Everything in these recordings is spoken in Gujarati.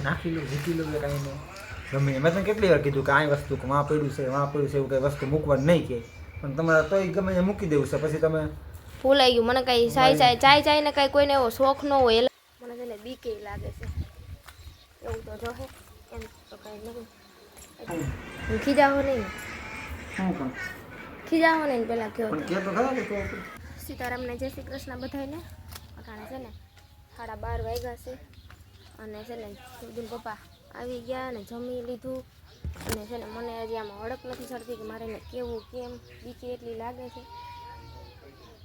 નાખી લો જીતી લો કે કાંઈ નહીં ગમે મેં તમને કેટલી વાર કીધું કે આ વસ્તુ કે વાં પડ્યું છે એવું કંઈ વસ્તુ મૂકવાની નહીં કે પણ તમારે તોય ગમે એ મૂકી દેવું છે પછી તમે ભૂલાઈ ગયું મને કઈ ચાય ને કઈ કોઈને એવો શોખ ન હોય મને છે ને બીકે લાગે છે એવું તો જો એમ તો કઈ નહીં ખીજાવો નહીં ખીજાવો નહીં પેલા કયો સીતારામને જય શ્રી કૃષ્ણ બધાને અટાણે છે ને 12:30 વાગ્યા છે અને છે ને સુધીન પપ્પા આવી ગયા ને જમી લીધું અને છે ને મને હજી આમાં હડક નથી ચડતી કે મારે એને કેવું કેમ બીકે એટલી લાગે છે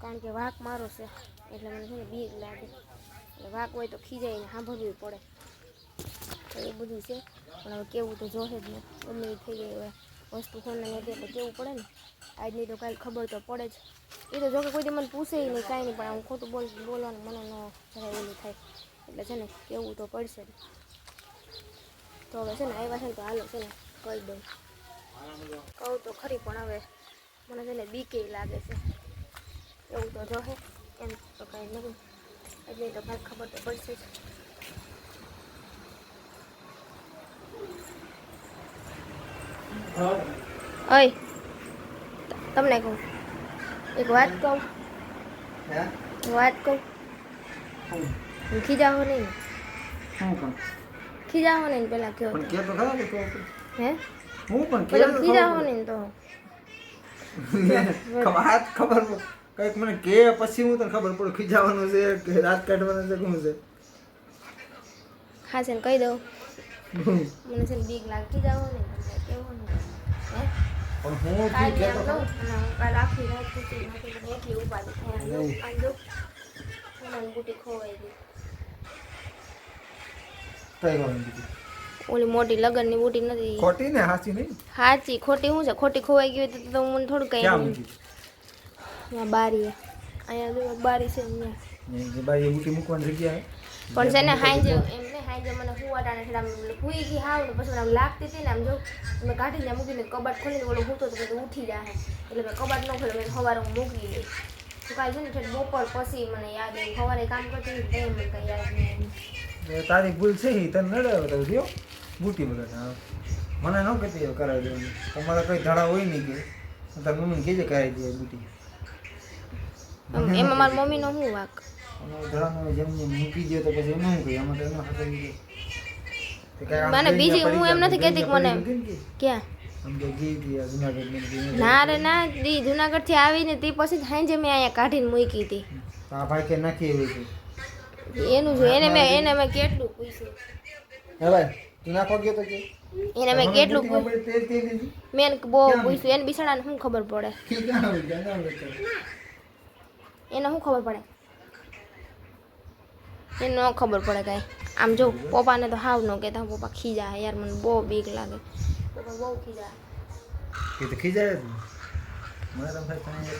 કારણ કે વાંક મારો છે એટલે મને છે ને બીક લાગે એટલે વાંક હોય તો ખીજાઈને સાંભળવી પડે એવું બધું છે પણ હવે કેવું તો જોશે જ ને ગમે એ થઈ ગઈ હોય વસ્તુ ખોલને એટલે કેવું પડે ને આજની તો કાંઈ ખબર તો પડે જ એ તો જોકે કોઈ દી મને પૂછે નહીં કાંઈ નહીં પણ હું ખોટું બોલવાનું મને ન જરાય ઓલું થાય એટલે છે ને કેવું તો પડશે તો હવે છે ને આવ્યા છે ને તો હાલો છે ને કહી દઉં કહું તો ખરી પણ હવે મને છે ને બીકે લાગે છે એવું તો જોશે એમ તો કાંઈ નહીં એટલે તો કાંઈ ખબર તો પડશે જ ઓય તમને કહું એક વાત કહું ખીજાવો નહીં ખીજાવો નહીં પેલા કયો હે હું પણ ખીજાવો નહીં તો ખબર કઈક મને કે પછી હું તને ખબર પડે ખીજાવાનું છે કે રાત કાઢવાનું છે શું છે હા છે ને કહી દઉં મને છે ને બીક લાગે ખીજાવો નહીં કેવું નહીં હે પણ હું કાલ આખી રાત પૂછી એટલી ઉપાડી બુટી ખોવાઈ ગઈ ઓલી મોટી લગનની બુટી નથી ખોટી ને હાચી નહીં હાચી ખોટી શું છે ખોટી ખોવાઈ ગઈ તો મને થોડું કઈ અહીંયા બારી અહીંયા બારી છે અહીંયા બારી બુટી મૂકવાની જગ્યા પણ છે ને હાંજે એમને હાંજે મને હુવાટાને છે આમ હુઈ ગઈ હાવ ને પછી આમ લાગતી હતી ને આમ જો મેં કાઢીને મૂકીને કબાટ ખોલીને ઓલો હૂતો તો પછી ઉઠી જાય એટલે મેં કબાટ ન ખોલ્યો મેં સવારે હું મૂકી દઈ તો કાંઈ છે ને ઠેઠ બપોર પછી મને યાદ આવી સવારે કામ કરતી હતી તો મને કંઈ યાદ નહીં તારી ભૂલ છે તને નડાવ્યો તો થયો બુટી બધા મને ન કહેતી કરાવી દેવાની તમારા કઈ ધડા હોય નહીં કે તારી મમ્મીને કહેજે કરાવી દે બુટી એમાં મારી મમ્મીનો શું વાક ધડાનો જેમ મૂકી દે તો પછી એમાં શું કહે આમાં તો એમાં મને બીજી હું એમ નથી કહેતી કે મને ક્યાં ના રે ના દી જુનાગઢ થી આવીને તે પછી જ હાંજે મેં અહીંયા કાઢીને મૂકી હતી આ ભાઈ કે નાખી એવી છે એનું જો એને મેં કેટલું પૂછ્યું હે ભાઈ તું નાખો ગયો તો કે એને મેં કેટલું મેં બહુ પૂછ્યું એને બિસાડાને શું ખબર પડે એને શું ખબર પડે એને ન ખબર પડે કાંઈ આમ જો પપ્પાને તો હાવ ન કહેતા પપ્પા ખીજા યાર મને બહુ બીક લાગે પપ્પા બહુ ખીજા એ તો ખીજાય જ મને તમે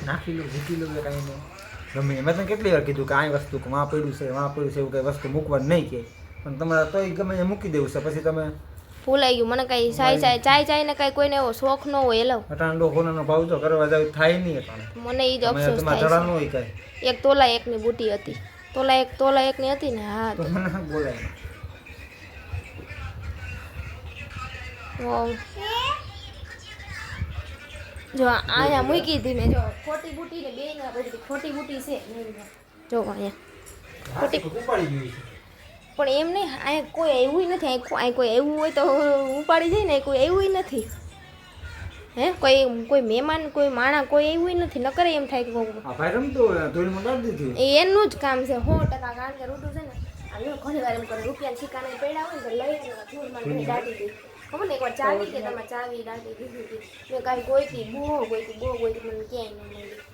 નાખી લો જીતી લો કે કાંઈ નહીં ગમે મેં તને કેટલી વાર કીધું કે આ વસ્તુ કે વાં પડ્યું છે એવું કંઈ વસ્તુ મૂકવાની નહીં કે પણ તમારે તોય ગમે એ મૂકી દેવું છે પછી તમે ભૂલાઈ ગયું મને કઈ ચાય ને કઈ કોઈને એવો શોખ ન હોય એલો અટાણો હોનાનો ભાવ તો કરવા જાવ થાય નહીં અટાણે મને ઈ જ અફસોસ તમારે થાય ધડા ન હોય કાંઈ એક તોલા એકની બુટી હતી તોલા એકની હતી ને હા તો મને બોલાય જો અહીંયા મૂકી હતી મેં જો ખોટી બુટી ને બે ના બધી ખોટી બુટી છે જો અહીંયા ખોટી ઉપાડી ગઈ પણ એમ નહીં અહીંયા કોઈ એવું નથી અહીં કોઈ એવું હોય તો ઉપાડી જાય ને કોઈ એવું નથી હે કોઈ મહેમાન કોઈ માણા કોઈ એવું નથી ન કરે એમ થાય કે ભાઈ રમતો ધોળીમાં કાઢી દીધું એનું જ કામ છે 100% કારણ કે રૂટું છે ને આ ઘણી વાર એમ કરે રૂપિયા સિક્કાને પડ્યા હોય ને લઈને ધૂળમાં દાટી દઈ ખબર ને એકવાર ચાવી કે તમે ચાવી દાટી દીધી હતી મેં કાંઈ ગોઈતી બહુ ગોઈતી મને ક્યાંય ન મળી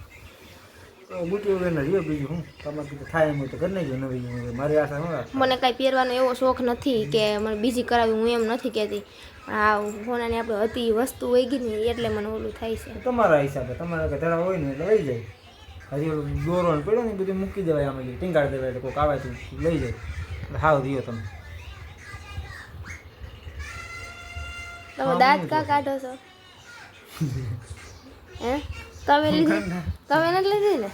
બુટી વગરના રહ્યો બીજું હું તમારે થાય એમ હોય તો કરી નાખજો નવી મારી આશા ન રાખ મને કાંઈ પહેરવાનો એવો શોખ નથી કે મને બીજી કરાવી હું એમ નથી કહેતી આ સોનાની આપણે હતી વસ્તુ વહી ગઈ ને એટલે મને ઓલું થાય છે તમારા હિસાબે તમારે કે ધડા હોય ને એટલે લઈ જાય હજી દોરો ને પડ્યો ને બધું મૂકી દેવાય આમાં ટીંગાડી દેવાય એટલે કોઈક આવે તો લઈ જાય એટલે હાવ રહ્યો તમે દાંત કા કાઢો છો હે તમે લીધી તમે નથી લીધી ને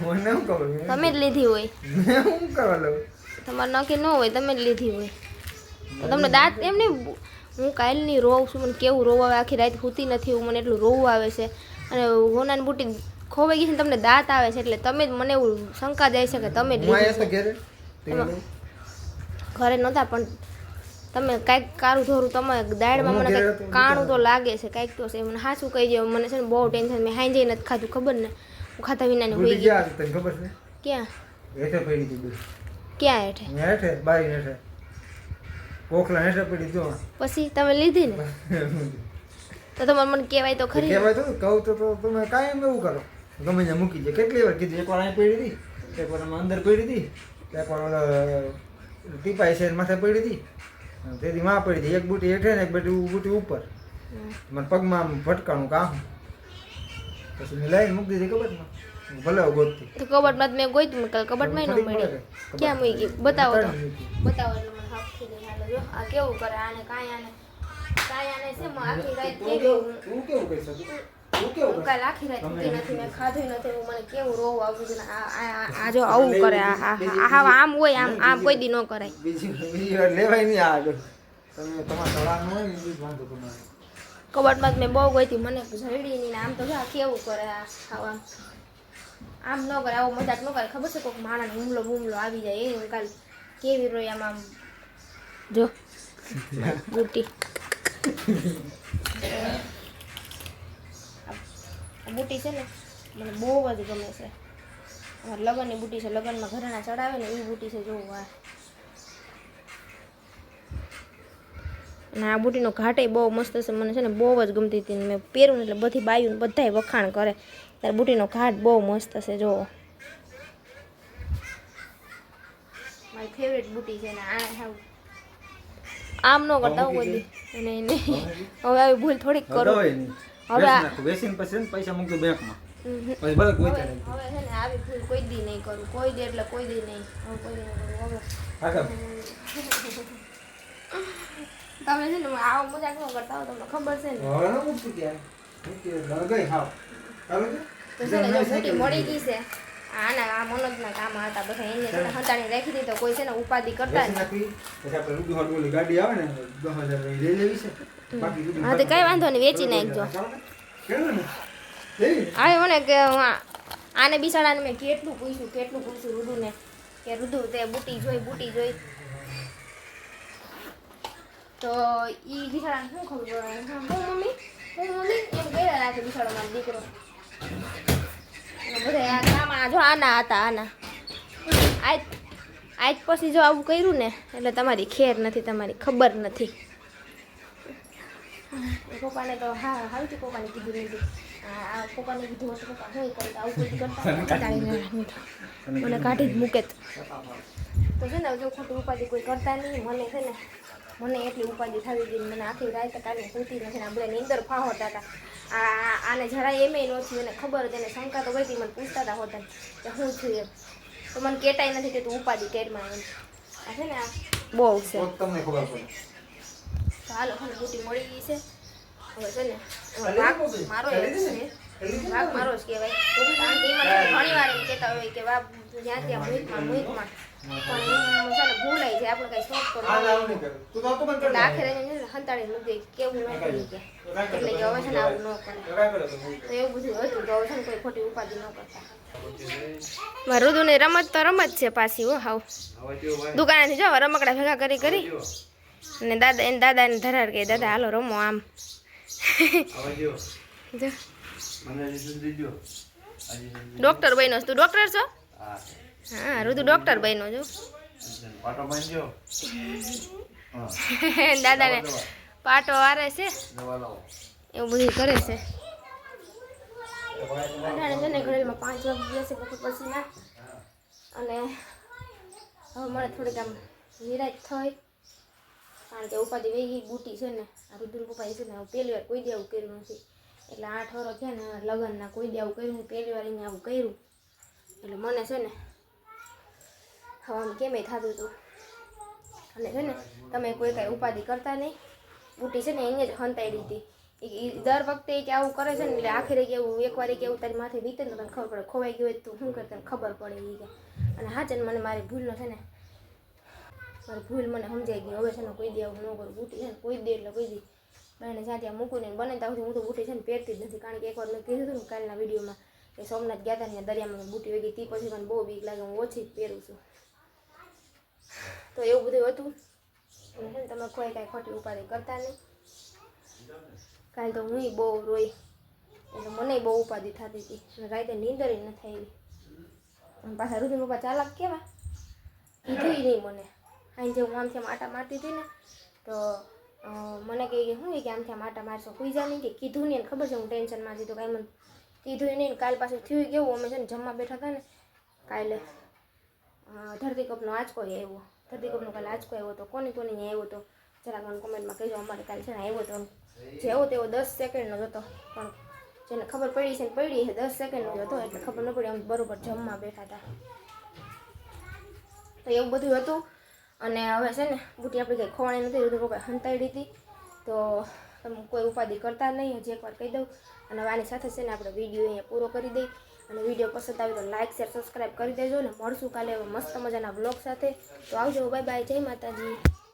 તમે જ લીધી હોય હું કરવા લઉં તમારે નક્કી ન હોય તમે જ લીધી હોય તો તમને દાંત એમ નહીં, હું કાલની રોઉં છું, મને કેવું રોવું આવે, આખી રાત સૂતી નથી હું, મને એટલું રોવું આવે છે. અને હોનાની બુટી ખોવાઈ ગઈ છે ને તમને દાંત આવે છે, એટલે તમે જ મને એવું શંકા જાય છે કે તમે જ ઘરે નહોતા, પણ તમે કાંઈક કારું ધોરું તમે દાળમાં મને કંઈક કાણું તો લાગે છે, કાંઈક તો છે. મને હાચું કહી દે, મને છે ને બહુ ટેન્શન, મેં હાઈ જઈ નથી ખાધું, ખબર ને હું ખાતા વિના ને હોઈ ગઈ. ક્યાં હેઠે પડી હતી ક્યાં હેઠે? હેઠે બારી હેઠે કોખલા હેઠે પડી જો. પછી તમે લીધી ને તો તમારે મને કહેવાય તો ખરી. કહેવાય તો કહું તો તમે કાયમ એવું કરો, ગમે ત્યાં મૂકી દે. કેટલી વાર કીધું, એકવાર અહીં પડી હતી, એકવાર અંદર પડી હતી, એકવાર ટીપાઈ છે માથે પડી હતી, તેથી માં પડી હતી. એક બુટી હેઠે ને એક બુટી ઉપર, મને પગમાં આમ ભટકાણું કામ, પછી મેં લઈને મૂકી દીધી કબટમાં. ભલે ગોતતી તો કબટમાં મેં ગોઈતું, કબટમાં ન મળી. ક્યાં મૂકી ગઈ બતાવો તો, બતાવો એટલે મને હાફ થઈ જાય. હાલો જો આ કેવું કરે, આને કાંઈ આને છે આખી રાત કેવી, તું કેવું કહી શકું, તું હું કાલ આખી રાત સૂતી નથી, મેં ખાધું નથી, હું મને કેવું રોવું આવતું છે ને આ જો આવું કરે, આમ હોય, આમ કોઈ દી ન કરાય. બીજી વાર લેવાય નહીં આગળ, તમે તમારા તળાવનું હોય ને બીજું વાંધો તમારે. કબટમાં મેં બહુ ગઈ મને જડી નહીં, આમ તો જો આ કેવું કરે, આમ ન કરે, આવો મજાક ન કરે. ખબર છે કોઈક માણસ હુમલો બુમલો આવી જાય એ હું કાલ કેવી રોઈ આમ જો બુટી બુટી છે ને મને બહુ જ ગમે છે. અમારે લગ્નની બુટી છે, લગ્નમાં ઘરેણા ચડાવે ને એ બુટી છે. જોવું આ અને આ બુટીનો ઘાટે બહુ મસ્ત છે, મને છે ને બહુ જ ગમતી હતી. મેં પહેરું ને એટલે બધી બાયું બધાય વખાણ કરે ત્યારે બુટીનો ઘાટ બહુ મસ્ત છે. જુઓ મારી ફેવરેટ બુટી છે ને આમ ન કરતા હું બધી નહીં હવે આવી ભૂલ થોડીક કરું. હવે વેસીને પછી પૈસા મૂકજો બેંકમાં, હવે છે ને આવી ભૂલ કોઈ દી નહીં કરું, કોઈ દી એટલે કોઈ દી નહીં, હવે કોઈ દી નહીં કરું. હવે તમે છે ને આવો મજાક ન કરતા હો, તમને ખબર છે ને. તો છે ને જો બુટી મળી ગઈ છે, આના આ મનોજના કામ હતા બધા, એને છે ને હંતાણી રાખી દીધી તો કોઈ છે ને ઉપાધિ કરતા નથી. ગાડી આવે ને 10,000 લઈ લેવી છે. હા તો કઈ વાંધો નહીં, વેચી નાખજો. આવે મને કે આને બિચારાને મેં કેટલું પૂછ્યું રુદુને કે રુદુ તે બુટી જોઈ તો ઈ બિચારાને શું ખબર પડે, હું મમ્મી એમ કહેલા રાખે બિચારો મારો દીકરો. બધા આ કામ જો આના હતા આજ પછી જો આવું કર્યું ને એટલે તમારી ખેર નથી, તમારી ખબર નથી. પપ્પાને તો હાલથી પપ્પાને કીધું નથી, પપ્પાને કીધું હતું પપ્પા હું કરતા આવું કોઈ કરતા મને કાઢી જ મૂકે. તો છે ને જો ખોટી ઉપાધિ કોઈ કરતા નહીં. મને છે ને મને એટલી ઉપાધિ થવી ગઈ, મને આખી રાત કાલે સૂતી નથી ને આપણે નીંદર ફાવતા હતા. આને જરાય એમેય નહોતી, એને ખબર હતી, એને શંકા તો ગઈ હતી, મને પૂછતા હતા હોતા કે શું થયું એમ, તો મને કહેતાય નથી કે તું ઉપાધિ કેરમાં એમ. આ છે ને આ બહુ છે તમને ખબર પડે. તો હાલો મને બુટી મળી ગઈ છે. હવે છે ને વાઘ મારો જ કહેવાય, કારણ કે એમાં ઘણી વાર એમ કહેતા હોય કે વાઘ જ્યાં ત્યાં મુઈકમાં પણ છે ને ભૂલાઈ જાય, આપણે કઈ શોખ તો એટલે આખરે હંતાડી મૂકી કેવું ન કરી કે એટલે કે હવે છે ને આવું ન કરે, તો એવું બધું હતું. તો હવે છે ને કોઈ ખોટી ઉપાધિ ન કરતા. મારું રુદુ ને રમત તો રમત છે પાછી હો. હાવ દુકાનેથી જો રમકડા ભેગા કરી અને દાદાને ધરાડ કે દાદા હાલો રમો આમ. ડોક્ટર બન્યો તું? ડોક્ટર છો? હા રુદુ ડોક્ટર બન્યો છો. દાદાને પાટો વારે છે એવું બધું કરે છે. છે ને ઘરેમાં 5 વાગી ગયા છે પછી ના, અને હવે મને થોડીક આમ નિરાશ થઈ, કારણ કે ઉપાધિ વેગી બુટી છે ને આ રુદુર પપ્પા છે ને પહેલી વાર કોઈ દી આવું કર્યું નથી, એટલે 8 વર્ષ છે ને લગ્નના કોઈ દી આવું કર્યું, પહેલી વાર એને આવું કર્યું. એટલે મને છે ને હવે આમ કેમે થતું હતું. અને છે ને તમે કોઈ કાંઈ ઉપાધિ કરતા નહીં, બુટી છે ને એને જ હંતાઈ દીધી. દર વખતે કે આવું કરે છે ને એટલે આખરે કે એવું એકવાર કે એવું તારી માથે વીતે ને તને ખબર પડે, ખોવાઈ ગયું હોય તો શું કરે તને ખબર પડે એ કે. અને હા છે ને મને મારી ભૂલનો છે ને મારી ભૂલ મને સમજાઈ ગઈ. હવે છે ને કોઈ દે આવું ન કરું. બુટી છે ને કોઈ દે એટલે કોઈ દી બાઈને જ્યાં ત્યાં મૂકું ને બને ત્યાં સુધી હું તો બુટી છે ને પહેરતી જ નથી. કારણ કે એકવાર મેં કીધું હતું ને કાલના વિડીયોમાં કે સોમનાથ ગયા હતા ને દરિયામાં બુટી વગી તે પછી મને બહુ બીક લાગે. હું ઓછી જ પહેરું છું. તો એવું બધું હતું. અને છે ને તમે કોઈ કાંઈ ખોટી ઉપાધિ કરતા નહીં. કાલે તો હું બહુ રોઈ એટલે મને બહુ ઉપાધિ થતી હતી અને રાતે નીંદર ન થઈ. અને પાછા રુધિન પપ્પા ચાલાક કેવા કીધું નહીં મને. અહીં જે હું આમથી આમ આટા મારતી હતી ને તો મને કહે કે હું કે આમથી આમ આટા મારશો કોઈ જા નહીં કે કીધું નહીં. ખબર છે હું ટેન્શનમાં હતી તો કાંઈ મને કીધું નહીં. કાલ પાછું થયું કેવું અમે છે ને જમવા બેઠા હતા ને કાલે ધરતીકપનો આંચકો આવ્યો. ધરતીકપનો કાલે આંચકો આવ્યો તો કોની આવ્યો તો જરાક મને કોમેન્ટમાં કહેજો. અમારે કાલે છે ને આવ્યો તો જેવો તેવો 10 સેકન્ડનો જ હતો પણ જેને ખબર પડી છે ને પડી છે 10 સેકન્ડનો જ હતો એટલે ખબર ન પડી. આમ બરોબર જમવા બેઠા હતા તો એવું બધું હતું. અને હવે છે ને બુટી આપણી કંઈ ખોવાણી નથી. રુધિન પપ્પાએ હંતાડી હતી તો તમે કોઈ ઉપાધિ કરતા નહીં. હજી એકવાર કહી દઉં. અને આની સાથે છે ને આપણે વિડીયો અહીંયા પૂરો કરી દઈ. અને વિડીયો પસંદ આવે તો લાઇક શેર સબસ્ક્રાઈબ કરી દેજો. ને મળશું કાલે હવે મસ્ત મજાના બ્લોગ સાથે. તો આવજો. Bye bye. જય માતાજી.